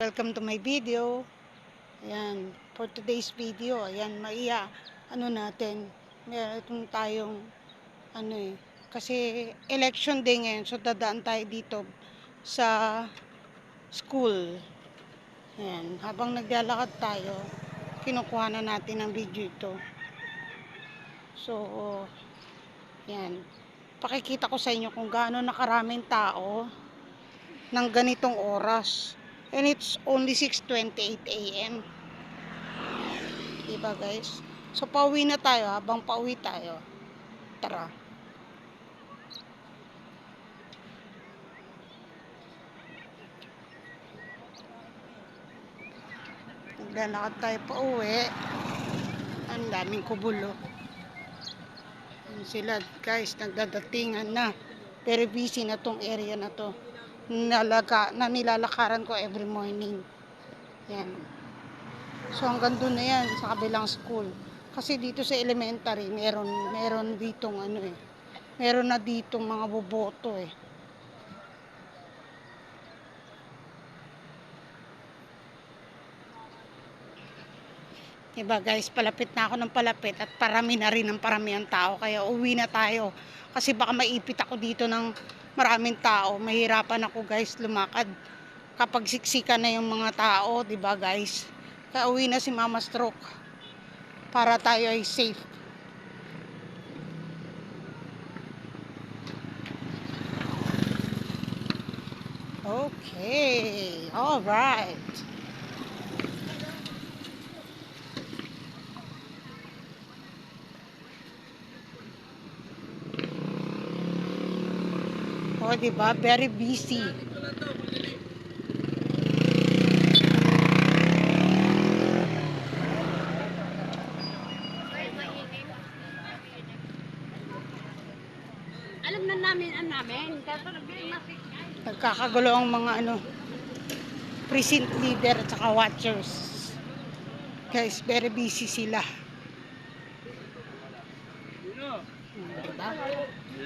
Welcome to my video. Ayan, for today's video, ayan, ano natin, meron tayong, kasi election day ngayon, so dadaan tayo dito sa school. Ayan, habang naglalakad tayo, kinukuha na natin ang video ito. So, ayan, pakikita ko sa inyo kung gaano nakaraming tao ng ganitong oras. And it's only 6:28 AM. Diba guys? So pauwi na tayo. Habang pauwi tayo, tara. Naglalakad tayo pauwi. Ang daming kubulo. Yan sila guys, nagdadatingan na. Very busy na tong area na to. Nilalakaran ko every morning. Yan. So hanggang doon na yan sa kabilang school. Kasi dito sa elementary, meron ditong meron na ditong mga boboto eh. Diba guys, palapit na ako ng palapit at parami na rin ang parami ang tao. Kaya uwi na tayo. Kasi baka maipit ako dito ng maraming tao. Mahirapan ako guys lumakad. Kapag siksika na yung mga tao, diba guys? Kaya uwi na si Mama Stroke. Para tayo ay safe. Okay, alright. O, diba? Very busy. Alam na namin ang namin. Nagkakagulo ang mga precinct leader at saka watchers. Guys, very busy sila. Diba?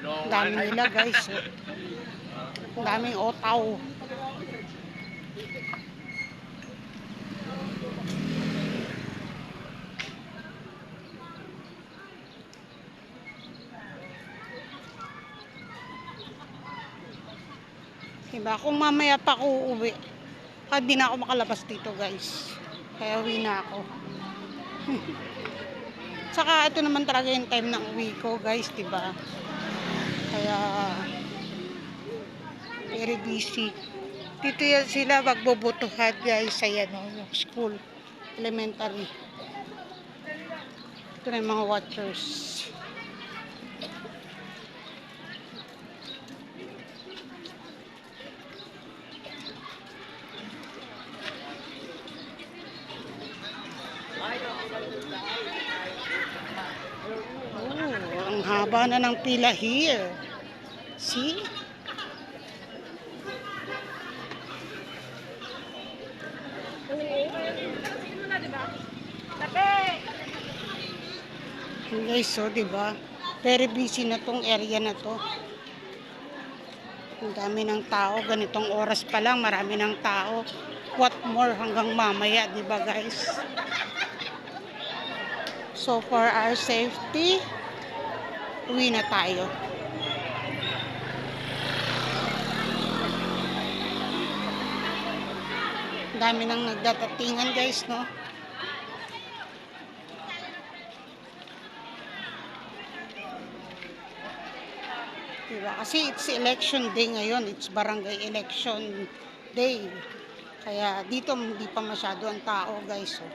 Ang dami nila guys. Ang daming otaw. Diba? Kung mamaya pa ako uuwi, hindi na ako makalabas dito guys. Kaya uwi na ako. Saka ito naman talaga yung time ng uwi ko guys, diba? Kaya very busy. Dito yan sila magbobotohan guys sa yung school, elementary. Ito na yung mga watchers. Oh, ang haba na ng pila here. See? Guys, so diba? Very busy na tong area na to. Ang dami ng tao. Ganitong oras pa lang, marami ng tao. What more hanggang mamaya, diba guys? So for our safety, uwi na tayo. Ang dami nang nagdatatingan guys, no? Diba? Kasi it's election day ngayon. It's barangay election day. Kaya dito hindi pa masyado ang tao guys. So,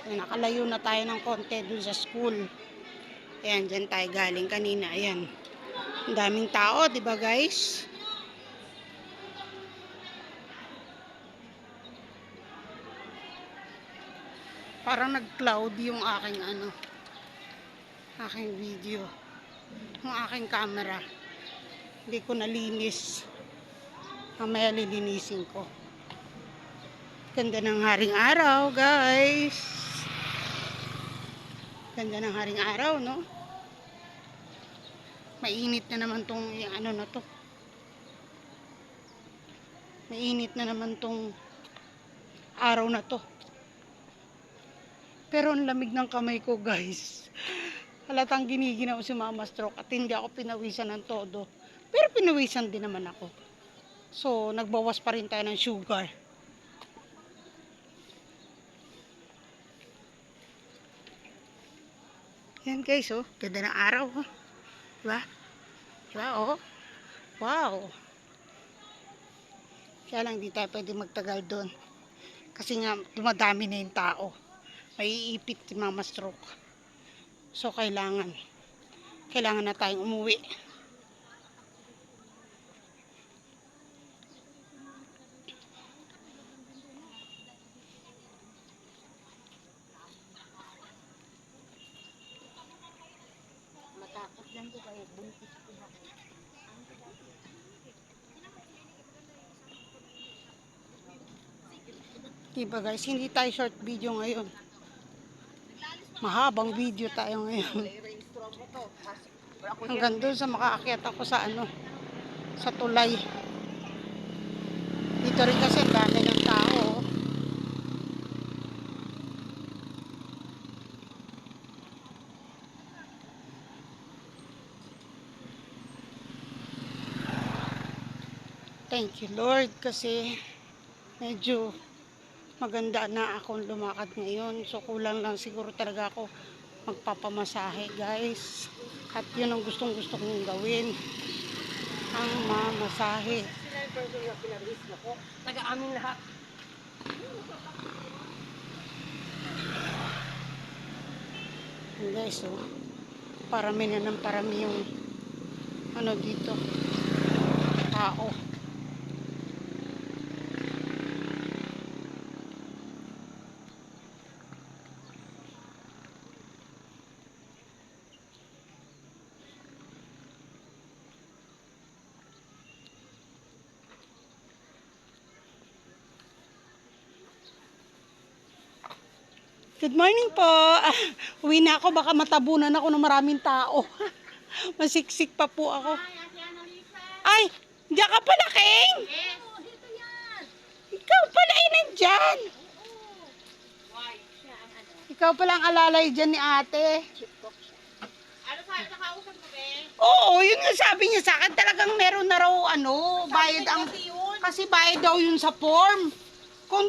nakalayo na tayo ng konti dun sa school. Ayan, dyan tayo galing kanina. Ayan. Ang daming tao, diba guys? Parang nag-cloud yung aking video. Yung aking camera. Hindi ko nalinis. Mamaya lilinisin ko. Ganda ng haring araw, guys. Ganda ng haring araw, no? Mainit na naman tong na to. Mainit na naman tong araw na to. Pero ang lamig ng kamay ko, guys. Halatang giniginaw si Mama Stroke at hindi ako pinawisan ng todo. Pero pinawisan din naman ako. So, nagbawas pa rin tayo ng sugar. Yan guys, oh. Ganda ng araw, oh. Diba? Diba, oh. Wow. Kaya lang, di tayo pwede magtagal doon. Kasi nga, dumadami na yung tao. Maiipit si Mama Stroke. So, kailangan na tayong umuwi. Matakot lang ko kaya buntis ko ako. Diba guys, hindi tayo short video ngayon. Mahabang video tayo ngayon. Hanggang doon sa makaakyat ako sa sa tulay. Dito rin kasi dami ng tao. Thank you Lord kasi medyo maganda na akong lumakad ngayon. So kulang lang siguro talaga ako magpapamasahe guys. At yun ang gustong kong gawin. Ang mamasahe. Taga-amin lahat. Guys, so parami na ng parami yung dito tao. Good morning po. Uwi na ako, baka matabunan ako ng maraming tao. Masiksik pa po ako. Ay, diyan ka pala, King? Yes. Dito yan. Ikaw pala ay nandyan. Ikaw pala ang alalay dyan ni ate. Ano sa nakausap mo, be? Oo, yun nga sabi niya sa akin. Talagang meron na raw bayad ang... Kasi bayad daw yun sa form. Kung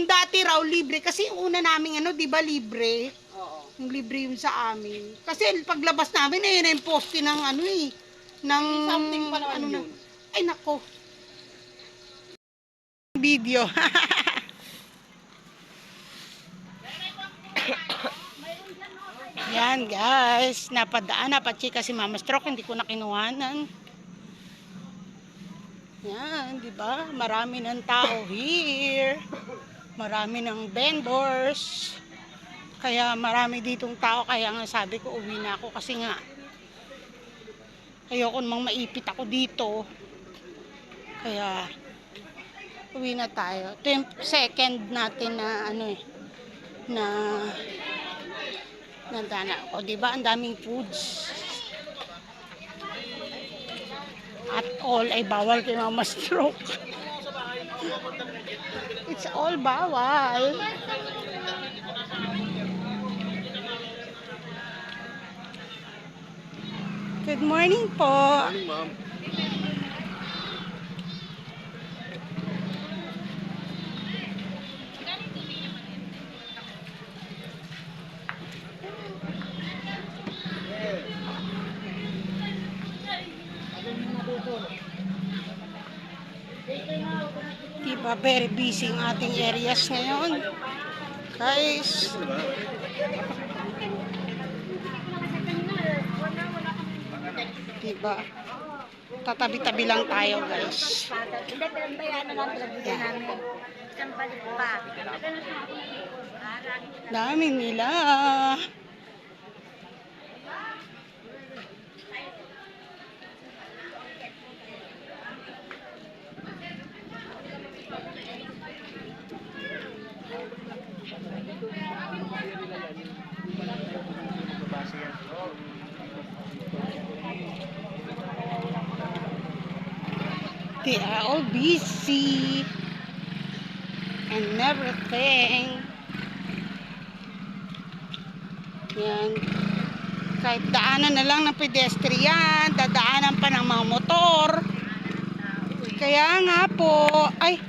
dati raw libre kasi yung una naming di ba libre? Oo. Yung libre yun sa amin. Kasi paglabas namin na yung poste ng ng Something pa naman yun. Ay nako. Video. Yan guys, napachika si Mama Stroke, hindi ko na kinuhanan. Yan, di ba? Marami ng tao here. Marami ng vendors. Kaya marami ditong tao. Kaya nga sabi ko, uwi na ako. Kasi nga, ayoko namang maipit ako dito. Kaya, uwi na tayo. Ito yung second natin na o di ba? Ang daming foods. At all ay bawal kay Mama Stroke. It's all bawal. Good morning po. Morning, ma'am. Diba, very busy ang ating areas ngayon. Guys. Diba? Tatabi-tabi lang tayo, guys. Hindi, pero bayanan lang talaga namin. Isang balik pa. Dami nila. They are all busy. and everything. Yan. Kahit daanan na lang ng pedestrian, dadaanan pa ng mga motor. Kaya nga po, ay,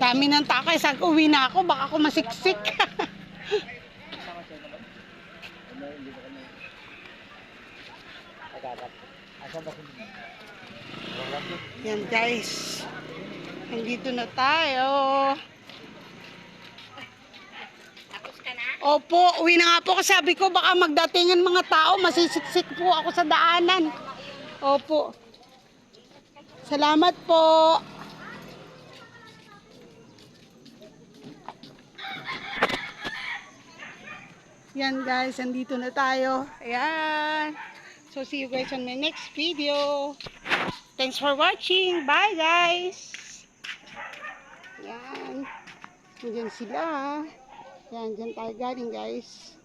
dami ng takay. Sag uwi na ako, baka ako masiksik. Yan guys, nandito na tayo. Tapos ka na? Opo, uwi na nga po kasi sabi ko baka magdatingan mga tao, masisiksik po ako sa daanan. Opo. Salamat po. Yan guys, andito na tayo. Ayan. So see you guys on my next video. Thanks for watching. Bye guys. Yan. Diyan sila. Yan, dyan tayo galing guys.